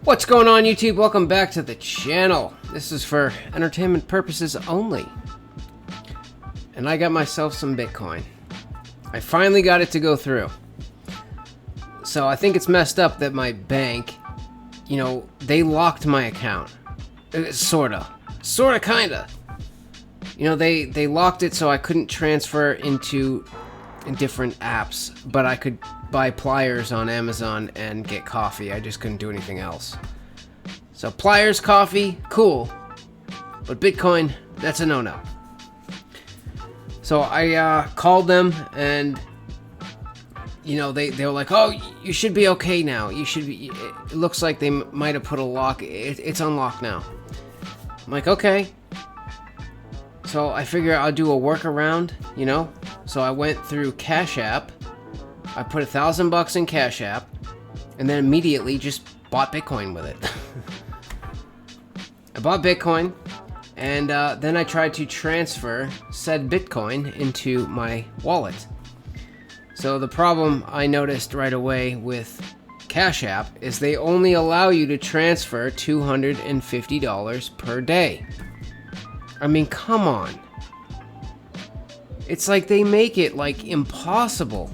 What's going on, YouTube? Welcome back to the channel. This is for entertainment purposes only. And I got myself some Bitcoin. I finally got it to go through. So I think it's messed up that my bank, they locked my account. Sorta, kinda. They locked it so I couldn't transfer into different apps, but I could buy pliers on Amazon and get coffee. I just couldn't do anything else. So pliers, coffee, cool. But Bitcoin, that's a no-no. So I called them and they were like, oh, you should be okay now. You should be. It looks like they might have put a lock. It's unlocked now. I'm like, okay. So I figure I'll do a workaround, So I went through Cash App. I put $1,000 in Cash App, and then immediately just bought Bitcoin with it. I bought Bitcoin, and then I tried to transfer said Bitcoin into my wallet. So the problem I noticed right away with Cash App is they only allow you to transfer $250 per day. I mean, come on. It's like they make it impossible.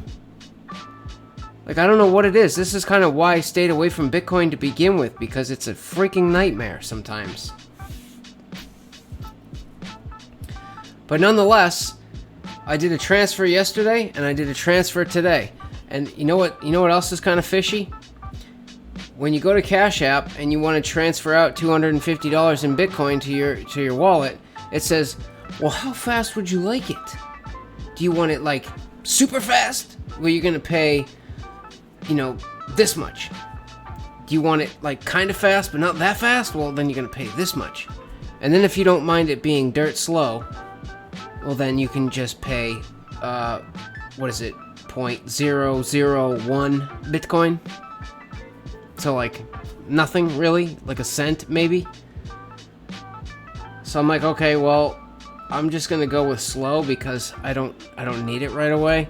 I don't know what it is. This is kind of why I stayed away from Bitcoin to begin with, because it's a freaking nightmare sometimes. But nonetheless, I did a transfer yesterday and I did a transfer today. And you know what else is kind of fishy? When you go to Cash App and you want to transfer out $250 in Bitcoin to your wallet, it says, "Well, how fast would you like it? Do you want it super fast, where you're going to pay this much? Do you want it kind of fast but not that fast? Well, then you're gonna pay this much. And then if you don't mind it being dirt slow, well, then you can just pay 0.001 Bitcoin. So nothing really, a cent maybe. So I'm like, okay, well, I'm just gonna go with slow because I don't need it right away.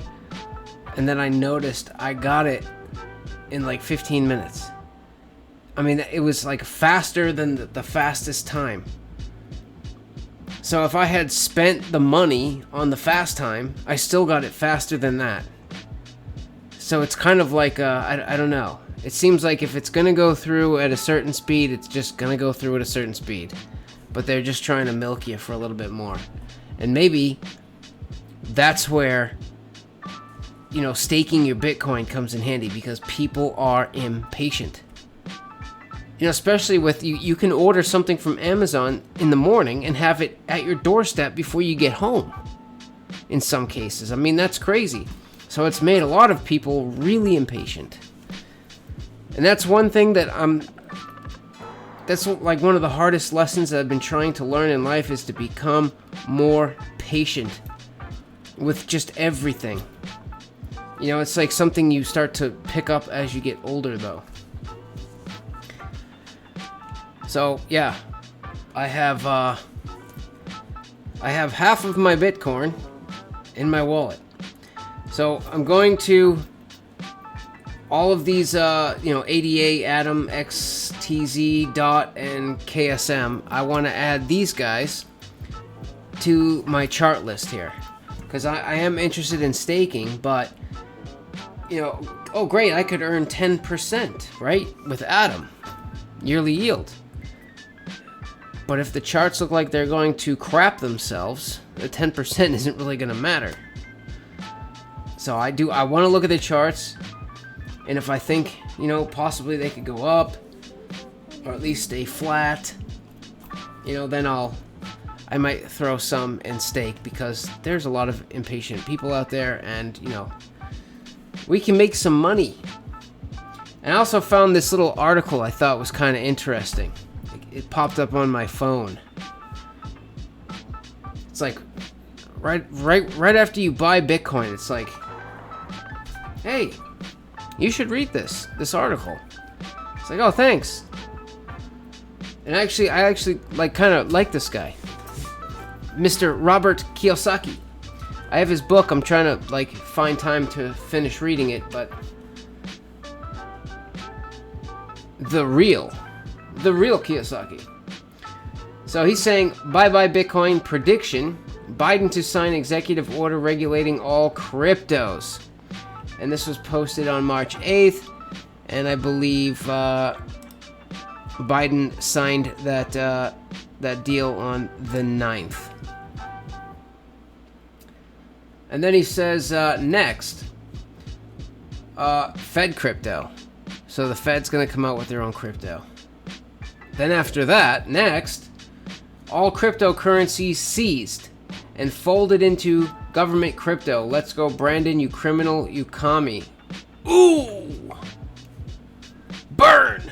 And then I noticed I got it in 15 minutes. I mean, it was faster than the fastest time. So if I had spent the money on the fast time, I still got it faster than that. So it's kind of I don't know. It seems like if it's gonna go through at a certain speed, it's just gonna go through at a certain speed. But they're just trying to milk you for a little bit more. And maybe that's where staking your Bitcoin comes in handy, because people are impatient. Especially with you can order something from Amazon in the morning and have it at your doorstep before you get home. In some cases. I mean, that's crazy. So it's made a lot of people really impatient. And that's one thing that that's one of the hardest lessons that I've been trying to learn in life, is to become more patient with just everything. It's something you start to pick up as you get older, though. So, yeah. I have half of my Bitcoin in my wallet. So, I'm going to all of these, ADA, Atom, XTZ, DOT, and KSM. I want to add these guys to my chart list here, because I am interested in staking, but oh great, I could earn 10%, right, with Atom, yearly yield. But if the charts look like they're going to crap themselves, the 10% isn't really going to matter. So I want to look at the charts, and if I think, possibly they could go up, or at least stay flat, then I might throw some in stake, because there's a lot of impatient people out there, and we can make some money. And I also found this little article I thought was kind of interesting. It popped up on my phone. It's right after you buy Bitcoin, it's hey, you should read this article. It's oh, thanks. And I actually kind of like this guy, Mr. Robert Kiyosaki. I have his book. I'm trying to find time to finish reading it, but The Real the real Kiyosaki. So he's saying, bye-bye Bitcoin prediction, Biden to sign executive order regulating all cryptos. And this was posted on March 8th, and I believe Biden signed that deal on the 9th. And then he says, next, Fed crypto. So the Fed's going to come out with their own crypto. Then after that, next, all cryptocurrencies seized and folded into government crypto. Let's go, Brandon, you criminal, you commie. Ooh! Burn!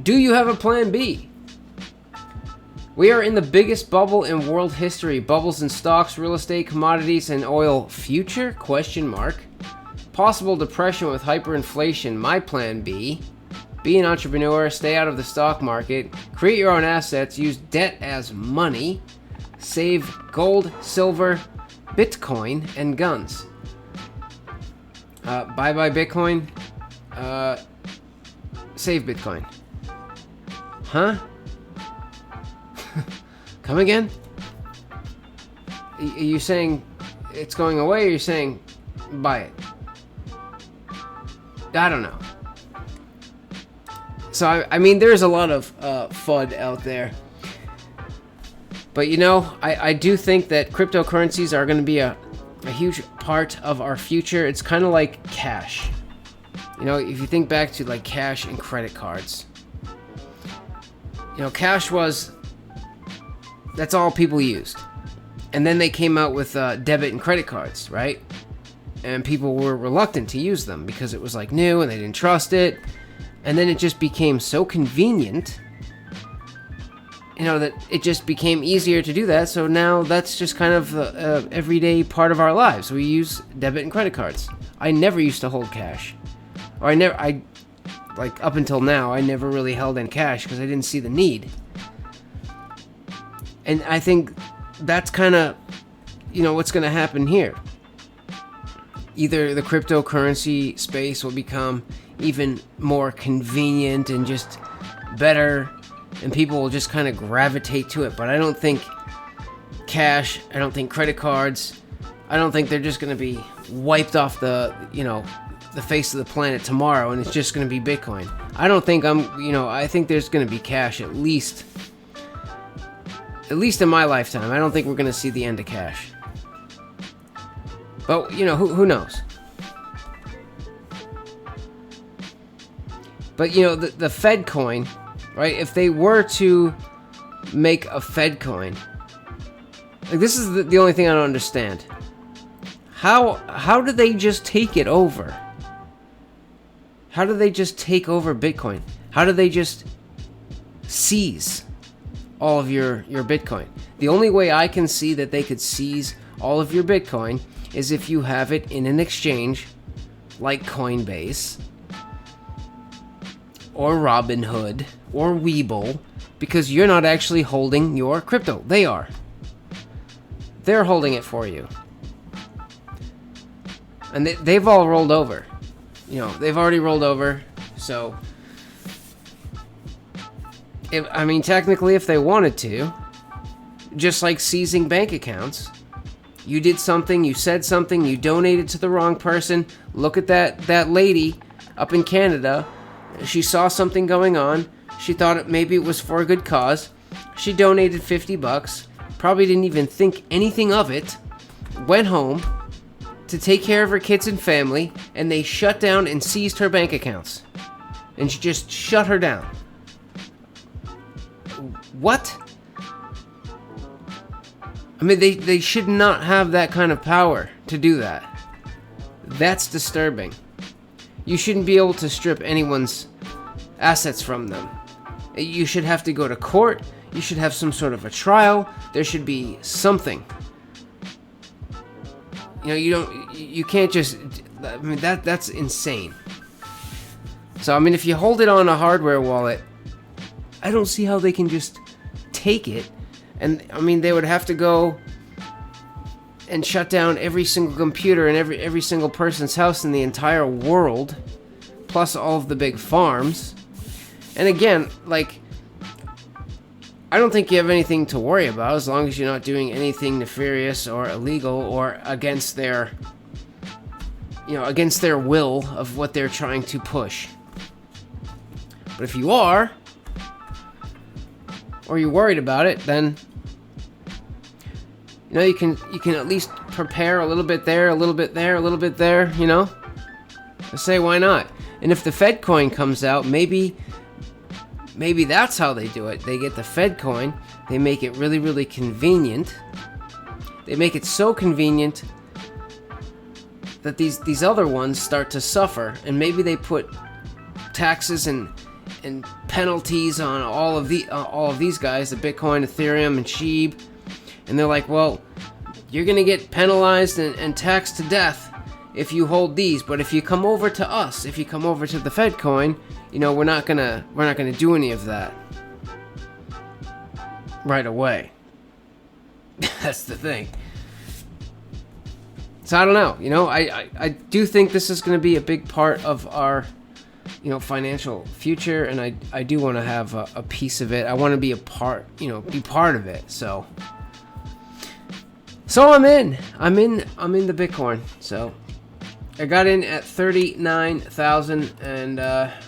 Do you have a plan B? We are in the biggest bubble in world history. Bubbles in stocks, real estate, commodities, and oil. Future? Question mark. Possible depression with hyperinflation. My plan B. Be an entrepreneur, stay out of the stock market, create your own assets, use debt as money, save gold, silver, Bitcoin, and guns. Bye-bye Bitcoin. Save Bitcoin. Huh? Come again? Are you saying it's going away, or are you saying buy it? I don't know. So, I mean, there's a lot of FUD out there. But, you know, I do think that cryptocurrencies are going to be a huge part of our future. It's kind of like cash. You know, if you think back to, like, cash and credit cards. You know, cash was... That's all people used. And then they came out with debit and credit cards, right? And people were reluctant to use them because it was, like, new and they didn't trust it. And then it just became so convenient, you know, that it just became easier to do that. So now that's just kind of the everyday part of our lives. We use debit and credit cards. I never used to hold cash. Or like up until now, I never really held in cash because I didn't see the need. And I think that's kind of, you know, what's going to happen here. Either the cryptocurrency space will become even more convenient and just better, and people will just kind of gravitate to it. But I don't think cash, I don't think credit cards, I don't think they're just going to be wiped off the, you know, the face of the planet tomorrow and it's just going to be Bitcoin. I don't think I think there's going to be cash at least in my lifetime. I don't think we're going to see the end of cash. But, you know, who knows? But, you know, the Fed coin, right? If they were to make a Fed coin, like, this is the only thing I don't understand. How do they just take it over? How do they just take over Bitcoin? How do they just seize all of your Bitcoin? The only way I can see that they could seize all of your Bitcoin is if you have it in an exchange like Coinbase or Robinhood or Webull, because you're not actually holding your crypto. They are. They're holding it for you. And they've all rolled over. You know, they've already rolled over. So, technically, if they wanted to, just like seizing bank accounts, you did something, you said something, you donated to the wrong person. Look at that lady up in Canada. She saw something going on. She thought maybe it was for a good cause. She donated $50. Probably didn't even think anything of it. Went home to take care of her kids and family, and they shut down and seized her bank accounts. And she just shut her down. What? I mean, they should not have that kind of power to do that. That's disturbing. You shouldn't be able to strip anyone's assets from them. You should have to go to court. You should have some sort of a trial. There should be something. You know, you can't just, I mean, that's insane. So, I mean, if you hold it on a hardware wallet, I don't see how they can just take it. And, I mean, they would have to go and shut down every single computer in every single person's house in the entire world, plus all of the big farms. And again, like, I don't think you have anything to worry about as long as you're not doing anything nefarious or illegal or against their, against their will of what they're trying to push. But if you are, or you're worried about it, then you can at least prepare a little bit there, a little bit there, a little bit there, I say, why not? And if the Fed coin comes out, maybe that's how they do it. They get the Fed coin, they make it really, really convenient. They make it so convenient that these other ones start to suffer, and maybe they put taxes and penalties on all of these guys, the Bitcoin, Ethereum, and SHIB, and they're like, well, you're gonna get penalized and taxed to death if you hold these, but if you come over to us, if you come over to the Fed coin, we're not gonna do any of that right away. That's the thing. So I don't know. I do think this is going to be a big part of our financial future, and I do want to have a piece of it. I want to be a part, be part of it. So I'm in the Bitcoin. So I got in at 39,000, and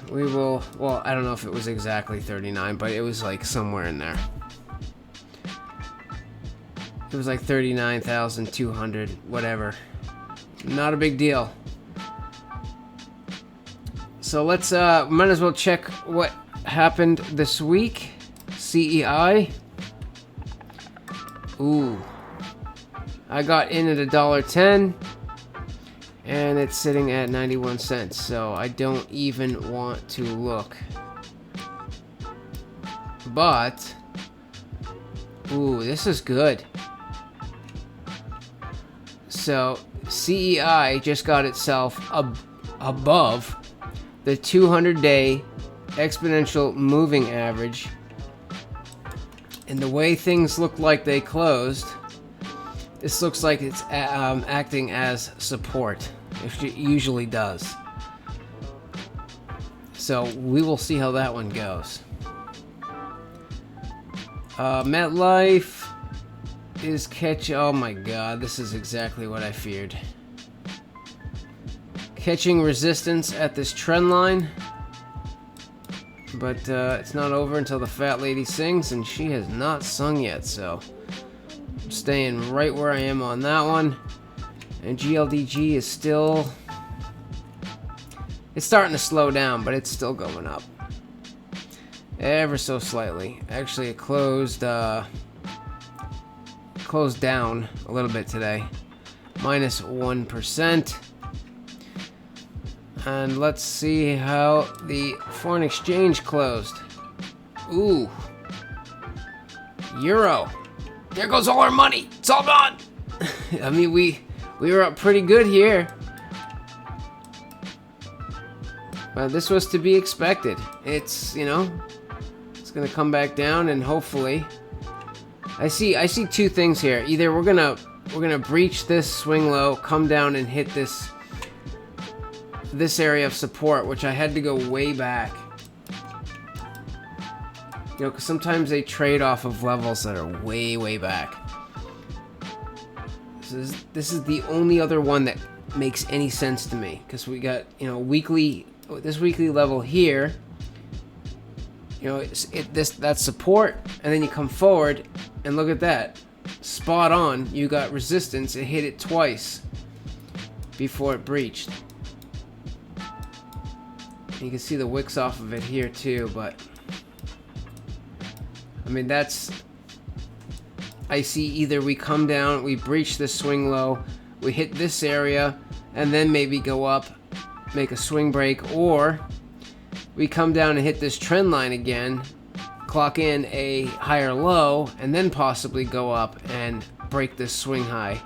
we will. Well, I don't know if it was exactly 39, but it was like somewhere in there. It was like 39,200, whatever. Not a big deal. So let's might as well check what happened this week. CEI. Ooh. I got in at $1.10, and it's sitting at 91 cents. So I don't even want to look. But ooh, this is good. So CEI just got itself above the 200-day exponential moving average, and the way things look like they closed, this looks like it's acting as support, if it usually does. So we will see how that one goes. MetLife is oh my god, this is exactly what I feared. Catching resistance at this trend line, but it's not over until the fat lady sings, and she has not sung yet, so I'm staying right where I am on that one. And GLDG is still, it's starting to slow down, but it's still going up ever so slightly. Actually, it closed down a little bit today, minus 1%. And let's see how the foreign exchange closed. Ooh, euro. There goes all our money. It's all gone. I mean, we were up pretty good here. Well, this was to be expected. It's it's gonna come back down, and hopefully, I see two things here. Either we're gonna breach this swing low, come down and hit this area of support, which I had to go way back. Because sometimes they trade off of levels that are way, way back. So this is the only other one that makes any sense to me, because we got this weekly level here. That's support, and then you come forward and look at that, spot on. You got resistance. It hit it twice before it breached. You can see the wicks off of it here too, but I mean, I see either we come down, we breach this swing low, we hit this area, and then maybe go up, make a swing break, or we come down and hit this trend line again, clock in a higher low, and then possibly go up and break this swing high,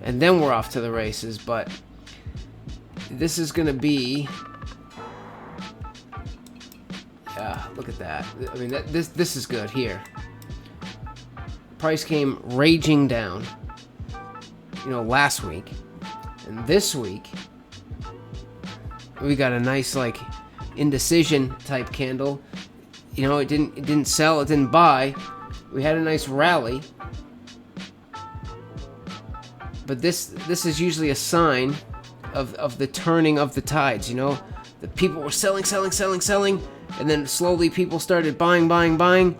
and then we're off to the races. But this is going to be, yeah, look at that. I mean, this is good here. Price came raging down, last week, and this week we got a nice indecision type candle. you know, it didn't sell, it didn't buy. We had a nice rally. But this is usually a sign of the turning of the tides, you know? The people were selling, and then slowly people started buying,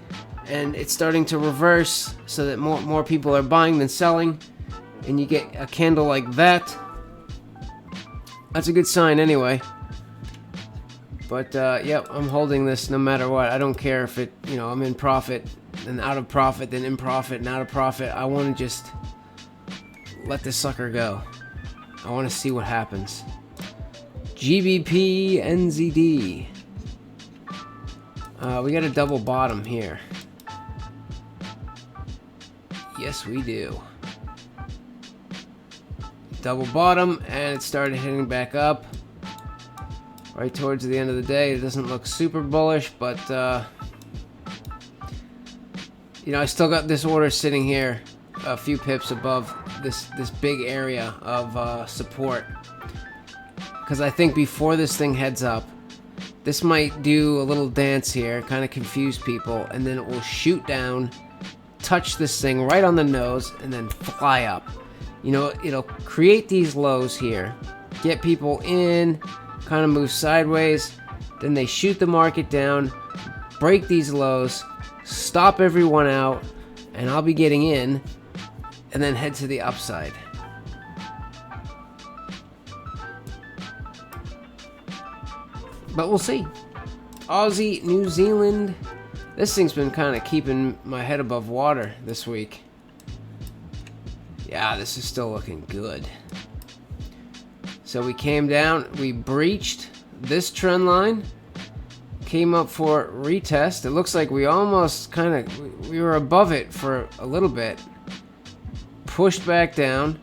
and it's starting to reverse so that more people are buying than selling, and you get a candle like that. That's a good sign anyway. But yeah, I'm holding this no matter what. I don't care if it, you know, I'm in profit, then out of profit, then in profit, and out of profit. I want to just let this sucker go. I want to see what happens. GBP NZD. We got a double bottom here. Yes, we do. Double bottom, and it started hitting back up right towards the end of the day. It doesn't look super bullish, but you know, I still got this order sitting here a few pips above this big area of support, because I think before this thing heads up, this might do a little dance here, kind of confuse people, and then it will shoot down, touch this thing right on the nose, and then fly up. You know, it'll create these lows here, get people in, kind of move sideways, then they shoot the market down, break these lows, stop everyone out, and I'll be getting in, and then head to the upside. But we'll see. Aussie, New Zealand. This thing's been kind of keeping my head above water this week. Yeah, this is still looking good. So we came down, we breached this trend line, came up for retest. It looks like we almost we were above it for a little bit, pushed back down,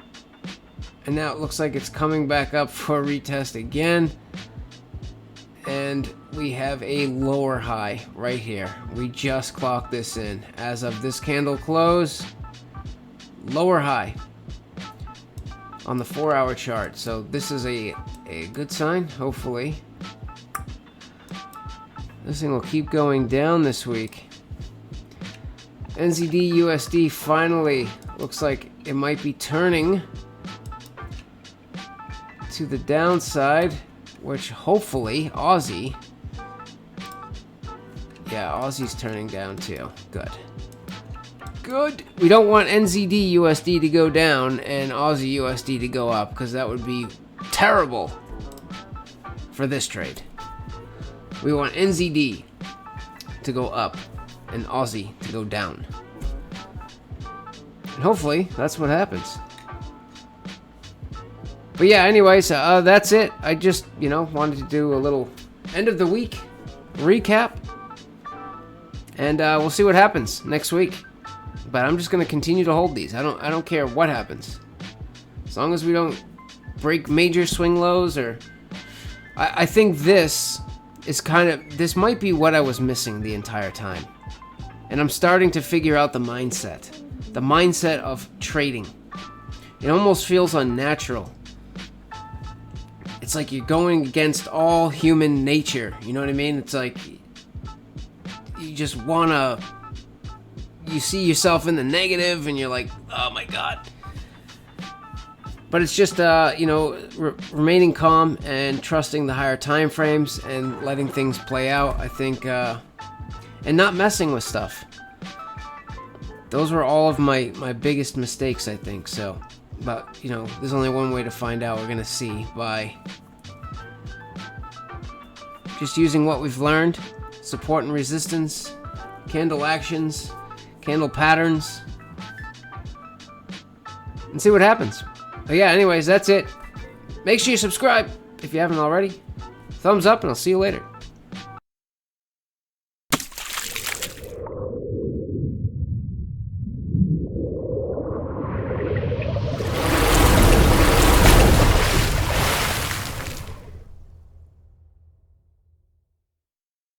and now it looks like it's coming back up for a retest again. And we have a lower high right here. We just clocked this in. As of this candle close, lower high on the 4-hour chart. So this is a good sign, hopefully. This thing will keep going down this week. NZD USD finally looks like it might be turning to the downside, which hopefully Aussie. Yeah, Aussie's turning down too. Good. We don't want NZD USD to go down and Aussie USD to go up, because that would be terrible for this trade. We want NZD to go up and Aussie to go down. And hopefully that's what happens. But yeah, anyways, that's it. I just, you know, wanted to do a little end of the week recap. And we'll see what happens next week. But I'm just going to continue to hold these. I don't care what happens. As long as we don't break major swing lows, or I think this is this might be what I was missing the entire time. And I'm starting to figure out the mindset of trading. It almost feels unnatural. It's like you're going against all human nature. You know what I mean? It's like you just you see yourself in the negative and you're like, oh my God. But it's just, you know, remaining calm and trusting the higher time frames and letting things play out, I think, and not messing with stuff. Those were all of my biggest mistakes, I think. So, but, you know, there's only one way to find out. We're going to see by just using what we've learned, support and resistance, candle actions, candle patterns, and see what happens. But yeah, anyways, that's it. Make sure you subscribe if you haven't already. Thumbs up, and I'll see you later.